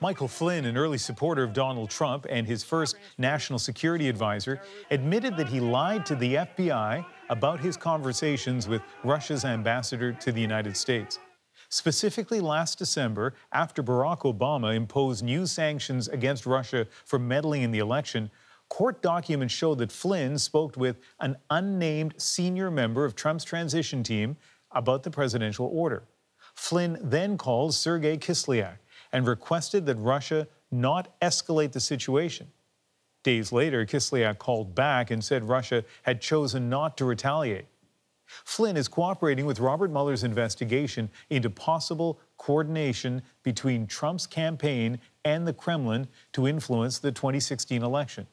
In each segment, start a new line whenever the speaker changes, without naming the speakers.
Michael Flynn, an early supporter of Donald Trump and his first national security advisor, admitted that he lied to the FBI about his conversations with Russia's ambassador to the United States. Specifically last December, after Barack Obama imposed new sanctions against Russia for meddling in the election, court documents show that Flynn spoke with an unnamed senior member of Trump's transition team about the presidential order. Flynn then called Sergei Kislyak and requested that Russia not escalate the situation. Days later, Kislyak called back and said Russia had chosen not to retaliate. Flynn is cooperating with Robert Mueller's investigation into possible coordination between Trump's campaign and the Kremlin to influence the 2016 election.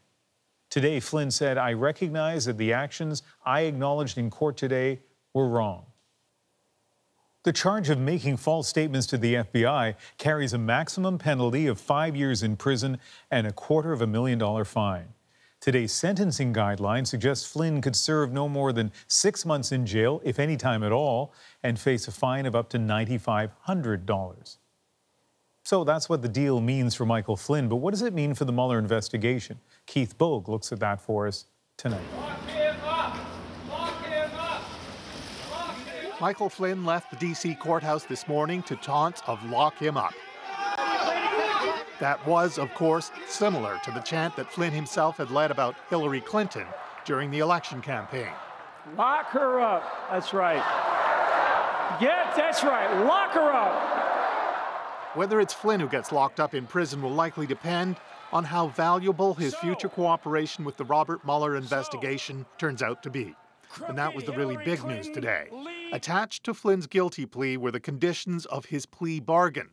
Today, Flynn said, "I recognize that the actions I acknowledged in court today were wrong." The charge of making false statements to the FBI carries a maximum penalty of 5 years in prison and a $250,000 fine. Today's sentencing guideline suggests Flynn could serve no more than 6 months in jail, if any time at all, and face a fine of up to $9,500. So that's what the deal means for Michael Flynn, but what does it mean for the Mueller investigation? Keith Bogue looks at that for us tonight.
Michael Flynn left the D.C. courthouse this morning to taunts of "lock him up." That was, of course, similar to the chant that Flynn himself had led about Hillary Clinton during the election campaign.
Lock her up. That's right. Yeah, that's right. Lock her up.
Whether it's Flynn who gets locked up in prison will likely depend on how valuable his future cooperation with the Robert Mueller investigation turns out to be. And that was the really big news today. Attached to Flynn's guilty plea were the conditions of his plea bargain.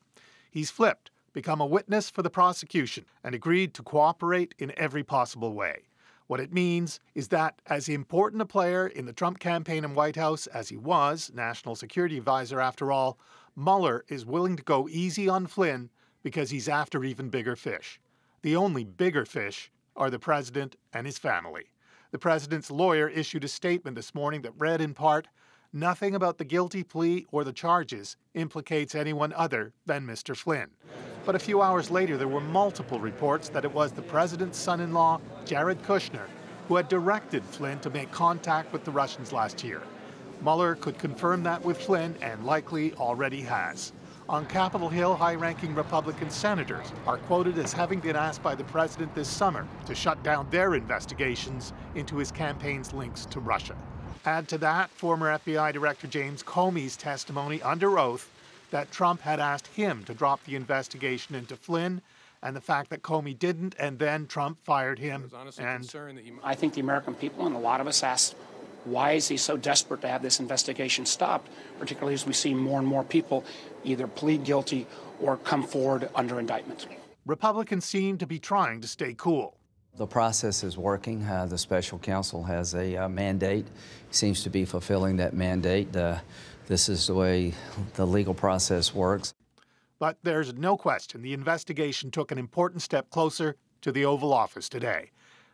He's flipped, become a witness for the prosecution, and agreed to cooperate in every possible way. What it means is that, as important a player in the Trump campaign and White House as he was, national security advisor after all, Mueller is willing to go easy on Flynn because he's after even bigger fish. The only bigger fish are the president and his family. The president's lawyer issued a statement this morning that read in part, "Nothing about the guilty plea or the charges implicates anyone other than Mr. Flynn." But a few hours later, there were multiple reports that it was the president's son-in-law, Jared Kushner, who had directed Flynn to make contact with the Russians last year. Mueller could confirm that with Flynn and likely already has. On Capitol Hill, high-ranking Republican senators are quoted as having been asked by the president this summer to shut down their investigations into his campaign's links to Russia. Add to that former FBI Director James Comey's testimony under oath that Trump had asked him to drop the investigation into Flynn, and the fact that Comey didn't, and then Trump fired him. And
I think the American people and a lot of us asked, why is he so desperate to have this investigation stopped, particularly as we see more and more people either plead guilty or come forward under indictment?
Republicans seem to be trying to stay cool.
The process is working. The special counsel has a mandate, seems to be fulfilling that mandate. This is the way the legal process works.
But there's no question the investigation took an important step closer to the Oval Office today.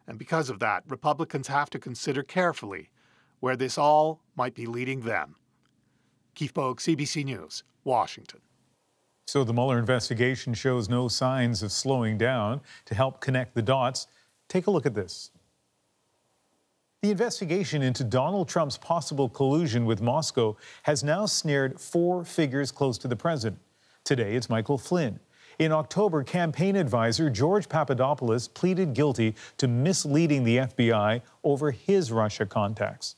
And because of that, Republicans have to consider carefully where this all might be leading them. Keith Bogue, CBC News, Washington.
So the Mueller investigation shows no signs of slowing down. To help connect the dots, take a look at this. The investigation into Donald Trump's possible collusion with Moscow has now snared 4 figures close to the president. Today, it's Michael Flynn. In October, campaign advisor George Papadopoulos pleaded guilty to misleading the FBI over his Russia contacts.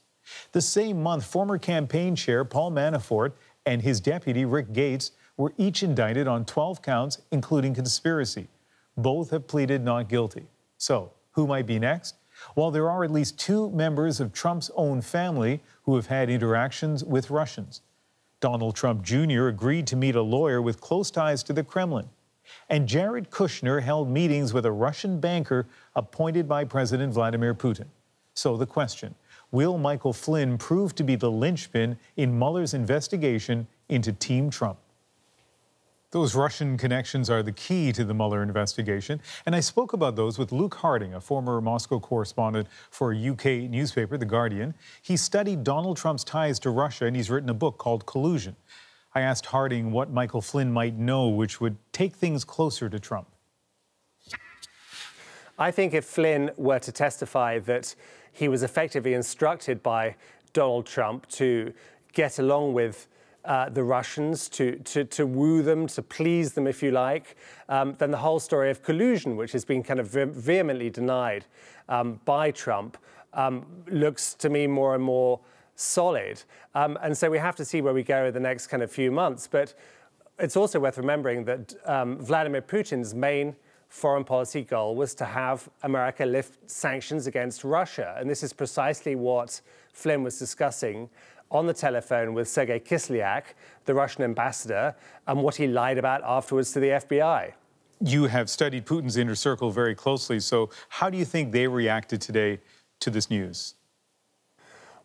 The same month, former campaign chair Paul Manafort and his deputy Rick Gates were each indicted on 12 counts, including conspiracy. Both have pleaded not guilty. So, who might be next? Well, there are at least 2 members of Trump's own family who have had interactions with Russians. Donald Trump Jr. agreed to meet a lawyer with close ties to the Kremlin. And Jared Kushner held meetings with a Russian banker appointed by President Vladimir Putin. So the question, will Michael Flynn prove to be the linchpin in Mueller's investigation into Team Trump? Those Russian connections are the key to the Mueller investigation, and I spoke about those with Luke Harding, a former Moscow correspondent for a UK newspaper, The Guardian. He studied Donald Trump's ties to Russia, and he's written a book called Collusion. I asked Harding what Michael Flynn might know which would take things closer to Trump.
I think if Flynn were to testify that he was effectively instructed by Donald Trump to get along with the Russians, to woo them, to please them, if you like, then the whole story of collusion, which has been kind of vehemently denied by Trump, looks to me more and more solid. And so we have to see where we go in the next kind of few months. But it's also worth remembering that Vladimir Putin's main foreign policy goal was to have America lift sanctions against Russia. And this is precisely what Flynn was discussing on the telephone with Sergei Kislyak, the Russian ambassador, and what he lied about afterwards to the FBI.
You have studied Putin's inner circle very closely, so how do you think they reacted today to this news?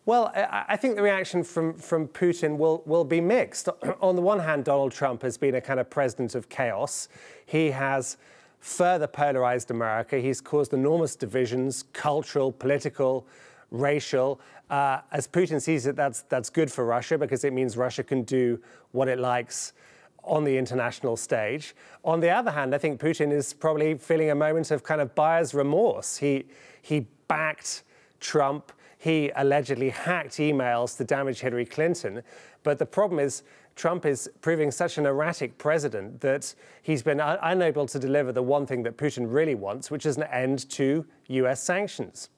Well, I think the reaction from Putin will be mixed. On the one hand, Donald Trump has been a kind of president of chaos. He has further polarized America. He's caused enormous divisions, cultural, political, racial. As Putin sees it, that's good for Russia because it means Russia can do what it likes on the international stage. On the other hand, I think Putin is probably feeling a moment of kind of buyer's remorse. He backed Trump. He allegedly hacked emails to damage Hillary Clinton. But the problem is Trump is proving such an erratic president that he's been unable to deliver the one thing that Putin really wants, which is an end to U.S. sanctions.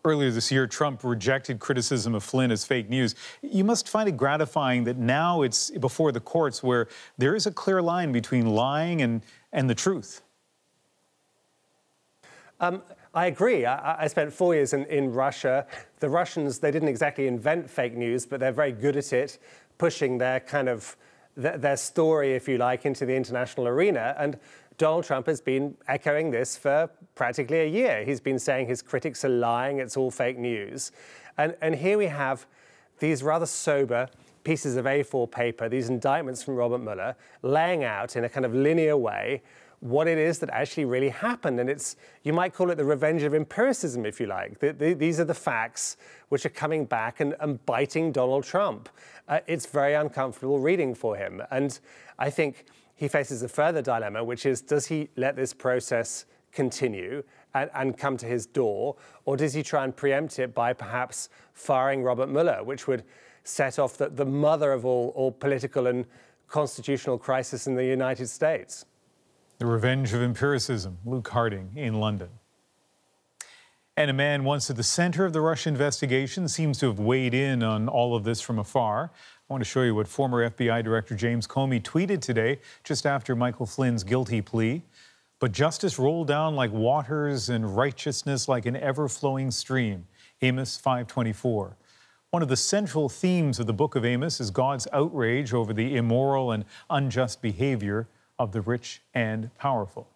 Earlier this year, Trump rejected criticism of Flynn as fake news. You must find it gratifying that now it's before the courts where there is a clear line between lying and the truth.
I agree. I spent 4 years in Russia. The Russians, they didn't exactly invent fake news, but they're very good at it, pushing their kind of their story, if you like, into the international arena. And Donald Trump has been echoing this for practically a year. He's been saying his critics are lying, it's all fake news. And here we have these rather sober pieces of A4 paper, these indictments from Robert Mueller, laying out in a kind of linear way what it is that actually really happened. And it's, you might call it the revenge of empiricism, if you like. These are the facts which are coming back and biting Donald Trump. It's very uncomfortable reading for him. And I think he faces a further dilemma, which is, does he let this process continue and come to his door, or does he try and preempt it by perhaps firing Robert Mueller, which would set off the mother of all political and constitutional crisis in the United States?
The revenge of empiricism. Luke Harding in London. And a man once at the center of the Russia investigation seems to have weighed in on all of this from afar. I want to show you what former FBI Director James Comey tweeted today, just after Michael Flynn's guilty plea. But justice rolled down like waters and righteousness like an ever-flowing stream. Amos 5:24. One of the central themes of the book of Amos is God's outrage over the immoral and unjust behavior of the rich and powerful.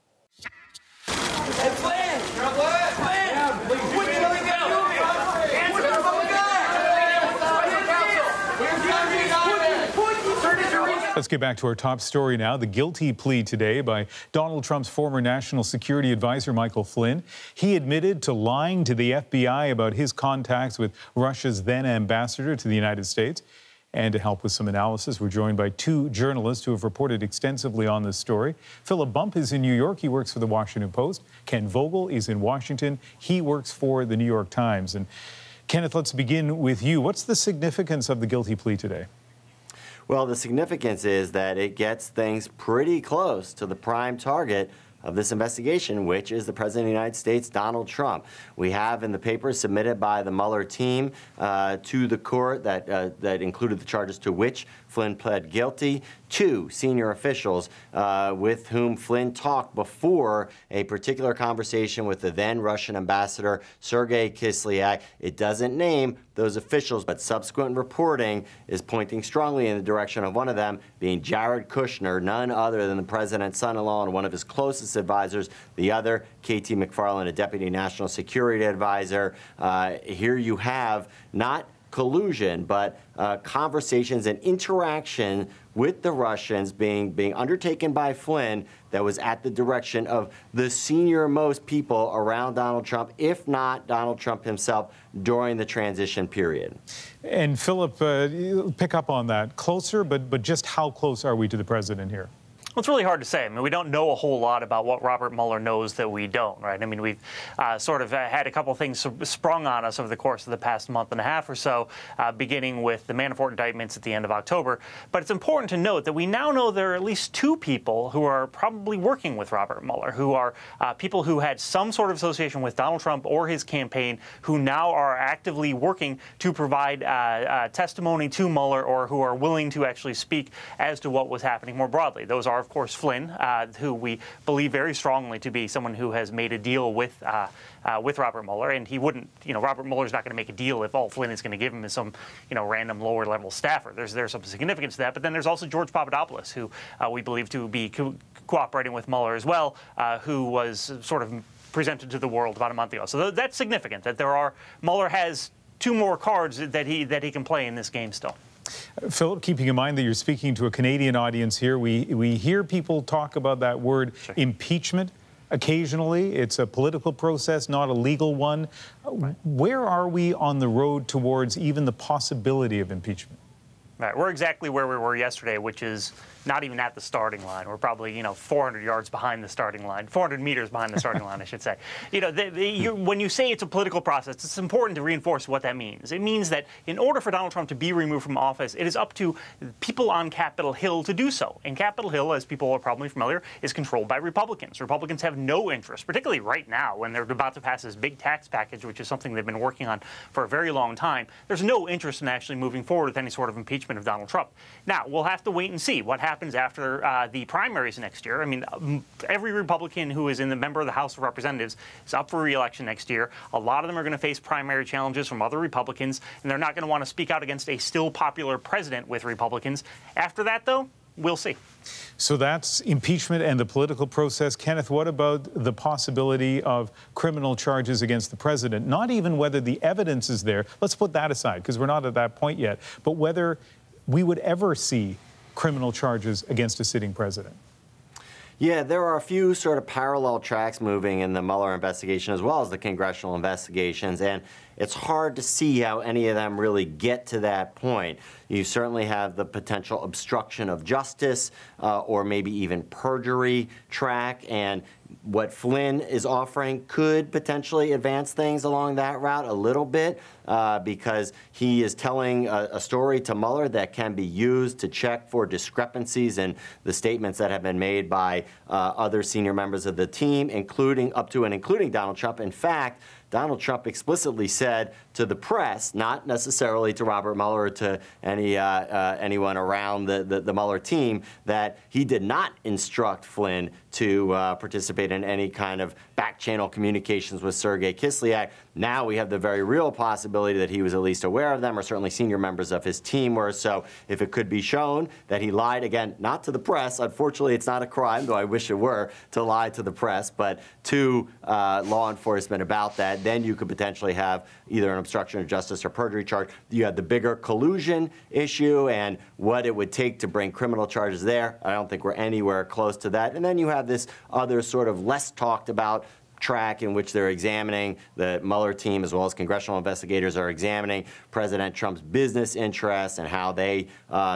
Hey, Flynn! What? Flynn! Yeah, please. What are you doing?
Let's get back to our top story now. The guilty plea today by Donald Trump's former national security advisor, Michael Flynn. He admitted to lying to the FBI about his contacts with Russia's then ambassador to the United States. And to help with some analysis, we're joined by two journalists who have reported extensively on this story. Philip Bump is in New York. He works for the Washington Post. Ken Vogel is in Washington. He works for the New York Times. And Kenneth, let's begin with you. What's the significance of the guilty plea today?
Well, the significance is that it gets things pretty close to the prime target of this investigation, which is the President of the United States, Donald Trump. We have in the papers submitted by the Mueller team to the court that included the charges to which Flynn pled guilty, 2 senior officials with whom Flynn talked before a particular conversation with the then Russian ambassador, Sergei Kislyak. It doesn't name those officials, but subsequent reporting is pointing strongly in the direction of one of them being Jared Kushner, none other than the president's son-in-law and one of his closest advisors. The other, KT McFarland, a deputy national security advisor. Here you have not collusion, but conversations and interaction with the Russians being undertaken by Flynn that was at the direction of the senior-most people around Donald Trump, if not Donald Trump himself, during the transition period.
And Philip, pick up on that. Closer, but just how close are we to the president here?
Well, it's really hard to say. I mean, we don't know a whole lot about what Robert Mueller knows that we don't, right? I mean, we've sort of had a couple of things sprung on us over the course of the past month and a half or so, beginning with the Manafort indictments at the end of October. But it's important to note that we now know there are at least two people who are probably working with Robert Mueller, who are people who had some sort of association with Donald Trump or his campaign, who now are actively working to provide testimony to Mueller, or who are willing to actually speak as to what was happening more broadly. Those are, of course, Flynn, who we believe very strongly to be someone who has made a deal with Robert Mueller, and he wouldn't, Robert Mueller's not going to make a deal if all Flynn is going to give him is some, random lower-level staffer. There's some significance to that, but then there's also George Papadopoulos, who we believe to be cooperating with Mueller as well, who was sort of presented to the world about a month ago. So that's significant, that Mueller has two more cards that he can play in this game still.
Philip, keeping in mind that you're speaking to a Canadian audience here, we hear people talk about that word impeachment occasionally. It's a political process, not a legal one. Right. Where are we on the road towards even the possibility of impeachment?
Right. We're exactly where we were yesterday, which is not even at the starting line. We're probably, 400 yards behind the starting line, 400 meters behind the starting line, I should say. When you say it's a political process, it's important to reinforce what that means. It means that in order for Donald Trump to be removed from office, it is up to people on Capitol Hill to do so. And Capitol Hill, as people are probably familiar, is controlled by Republicans. Republicans have no interest, particularly right now when they're about to pass this big tax package, which is something they've been working on for a very long time. There's no interest in actually moving forward with any sort of impeachment of Donald Trump. Now, we'll have to wait and see what happens after the primaries next year. I mean, every Republican who is in the member of the House of Representatives is up for re-election next year. A lot of them are going to face primary challenges from other Republicans, and they're not going to want to speak out against a still popular president with Republicans. After that, though, we'll see.
So that's impeachment and the political process. Kenneth, what about the possibility of criminal charges against the president? Not even whether the evidence is there. Let's put that aside, because we're not at that point yet. But whether we would ever see criminal charges against a sitting president.
Yeah, there are a few sort of parallel tracks moving in the Mueller investigation as well as the congressional investigations, and it's hard to see how any of them really get to that point. You certainly have the potential obstruction of justice or maybe even perjury track, and what Flynn is offering could potentially advance things along that route a little bit because he is telling a story to Mueller that can be used to check for discrepancies in the statements that have been made by other senior members of the team, including Donald Trump. In fact, Donald Trump explicitly said to the press, not necessarily to Robert Mueller or to anyone around the Mueller team, that he did not instruct Flynn to participate in any kind of back-channel communications with Sergei Kislyak. Now we have the very real possibility that he was at least aware of them, or certainly senior members of his team were. So if it could be shown that he lied, again, not to the press, unfortunately it's not a crime, though I wish it were, to lie to the press, but to law enforcement about that, then you could potentially have either an obstruction of justice or perjury charge. You have the bigger collusion issue and what it would take to bring criminal charges there. I don't think we're anywhere close to that. And then you have this other sort of less talked about track in which they're examining, the Mueller team as well as congressional investigators are examining President Trump's business interests and how they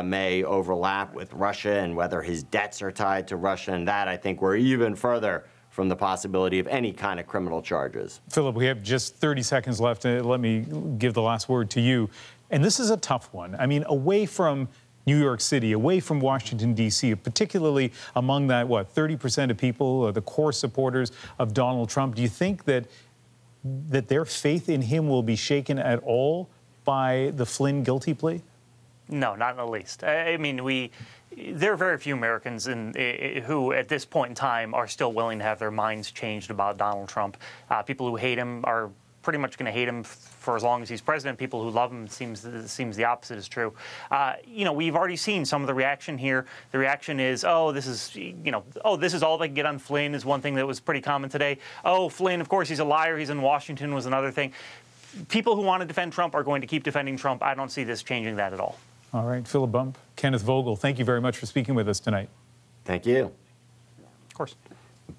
may overlap with Russia and whether his debts are tied to Russia. And that, I think, we're even further from the possibility of any kind of criminal charges.
Philip, we have just 30 seconds left. Let me give the last word to you. And this is a tough one. I mean, away from New York City, away from Washington, D.C., particularly among that, 30% of people, the core supporters of Donald Trump, do you think that their faith in him will be shaken at all by the Flynn guilty plea?
No, not in the least. I mean, there are very few Americans who, at this point in time, are still willing to have their minds changed about Donald Trump. People who hate him are pretty much going to hate him for as long as he's president. People who love him, seems the opposite is true. We've already seen some of the reaction here. The reaction is, this is all they can get on Flynn is one thing that was pretty common today. Oh, Flynn, of course, he's a liar. He's in Washington was another thing. people who want to defend Trump are going to keep defending Trump. I don't see this changing that at all.
All right, Philip Bump, Kenneth Vogel, thank you very much for speaking with us tonight.
Thank you.
Of course.